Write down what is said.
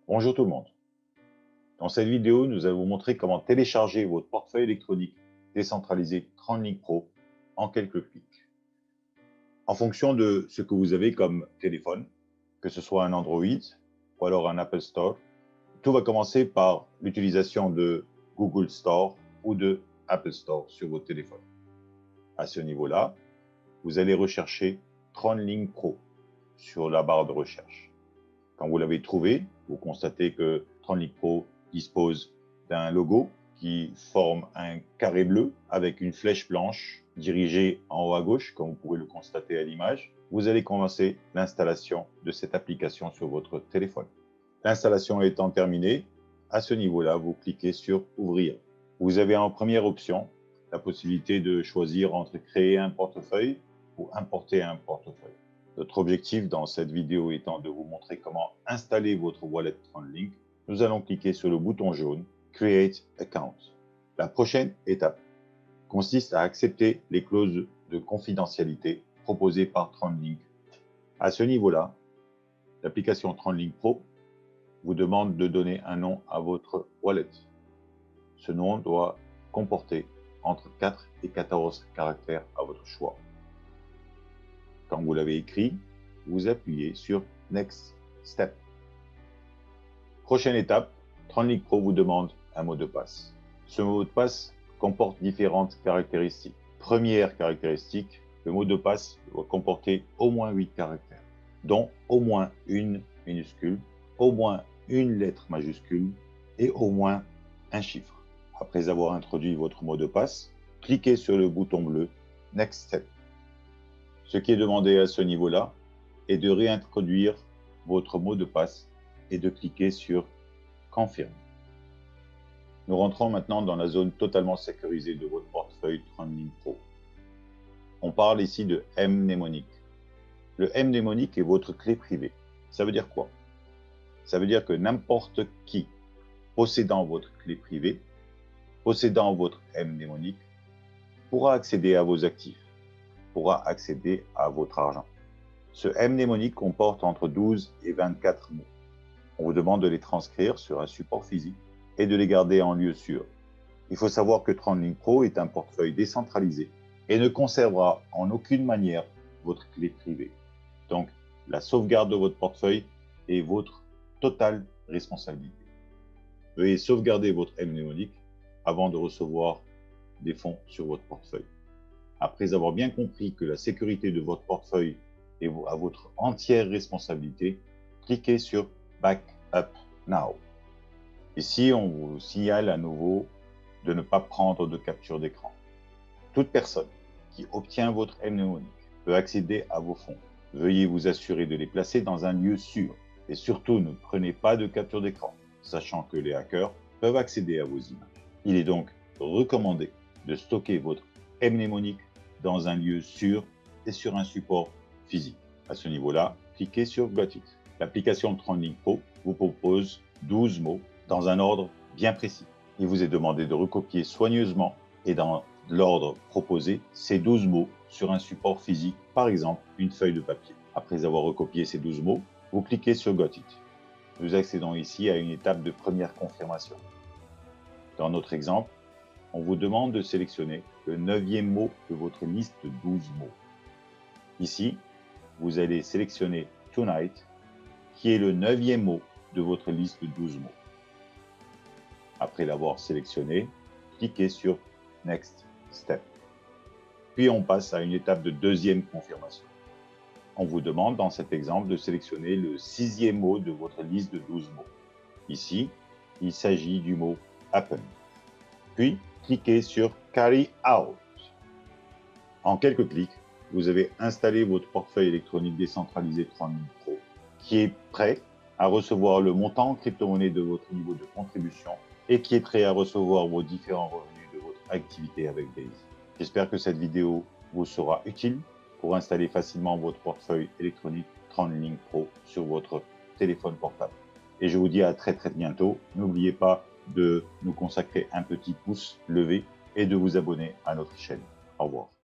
Bonjour tout le monde. Dans cette vidéo, nous allons vous montrer comment télécharger votre portefeuille électronique décentralisé TronLink Pro en quelques clics. En fonction de ce que vous avez comme téléphone, que ce soit un Android ou alors un Apple Store, tout va commencer par l'utilisation de Google Store ou de Apple Store sur votre téléphone. À ce niveau-là, vous allez rechercher TronLink Pro sur la barre de recherche. Quand vous l'avez trouvé, vous constatez que TronLink Pro dispose d'un logo qui forme un carré bleu avec une flèche blanche dirigée en haut à gauche, comme vous pouvez le constater à l'image. Vous allez commencer l'installation de cette application sur votre téléphone. L'installation étant terminée, à ce niveau-là, vous cliquez sur « Ouvrir ». Vous avez en première option la possibilité de choisir entre créer un portefeuille ou importer un portefeuille. Notre objectif dans cette vidéo étant de vous montrer comment installer votre wallet TronLink, nous allons cliquer sur le bouton jaune « Create Account ». La prochaine étape consiste à accepter les clauses de confidentialité proposées par TronLink. À ce niveau-là, l'application TronLink Pro vous demande de donner un nom à votre wallet. Ce nom doit comporter entre 4 et 14 caractères à votre choix. Quand vous l'avez écrit, vous appuyez sur « Next Step ». Prochaine étape, TronLink Pro vous demande un mot de passe. Ce mot de passe comporte différentes caractéristiques. Première caractéristique, le mot de passe doit comporter au moins 8 caractères, dont au moins une minuscule, au moins une lettre majuscule et au moins un chiffre. Après avoir introduit votre mot de passe, cliquez sur le bouton bleu « Next Step ». Ce qui est demandé à ce niveau-là est de réintroduire votre mot de passe et de cliquer sur « Confirme ». Nous rentrons maintenant dans la zone totalement sécurisée de votre portefeuille TronLink Pro. On parle ici de mnémonique. Le mnémonique est votre clé privée. Ça veut dire quoi? Ça veut dire que n'importe qui possédant votre clé privée, possédant votre mnémonique, pourra accéder à vos actifs, pourra accéder à votre argent. Ce mnémonique comporte entre 12 et 24 mots. On vous demande de les transcrire sur un support physique et de les garder en lieu sûr. Il faut savoir que TronLink Pro est un portefeuille décentralisé et ne conservera en aucune manière votre clé privée. Donc, la sauvegarde de votre portefeuille est votre totale responsabilité. Veuillez sauvegarder votre mnémonique avant de recevoir des fonds sur votre portefeuille. Après avoir bien compris que la sécurité de votre portefeuille est à votre entière responsabilité, cliquez sur « Backup Now ». Ici, on vous signale à nouveau de ne pas prendre de capture d'écran. Toute personne qui obtient votre mnémonique peut accéder à vos fonds. Veuillez vous assurer de les placer dans un lieu sûr et surtout ne prenez pas de capture d'écran, sachant que les hackers peuvent accéder à vos images. Il est donc recommandé de stocker votre mnémonique dans un lieu sûr et sur un support physique. À ce niveau-là, cliquez sur « Got it ». L'application TronLink Pro vous propose 12 mots dans un ordre bien précis. Il vous est demandé de recopier soigneusement et dans l'ordre proposé ces 12 mots sur un support physique, par exemple une feuille de papier. Après avoir recopié ces 12 mots, vous cliquez sur « Got it ». Nous accédons ici à une étape de première confirmation. Dans notre exemple, on vous demande de sélectionner le 9e mot de votre liste de 12 mots. Ici, vous allez sélectionner « Tonight », qui est le 9e mot de votre liste de 12 mots. Après l'avoir sélectionné, cliquez sur « Next Step ». Puis on passe à une étape de deuxième confirmation. On vous demande dans cet exemple de sélectionner le 6e mot de votre liste de 12 mots. Ici, il s'agit du mot « Happen ». Puis, cliquez sur « Carry Out ». En quelques clics, vous avez installé votre portefeuille électronique décentralisé TronLink Pro, qui est prêt à recevoir le montant en crypto-monnaie de votre niveau de contribution et qui est prêt à recevoir vos différents revenus de votre activité avec Base. J'espère que cette vidéo vous sera utile pour installer facilement votre portefeuille électronique TronLink Pro sur votre téléphone portable. Et je vous dis à très bientôt. N'oubliez pas de nous consacrer un petit pouce levé et de vous abonner à notre chaîne. Au revoir.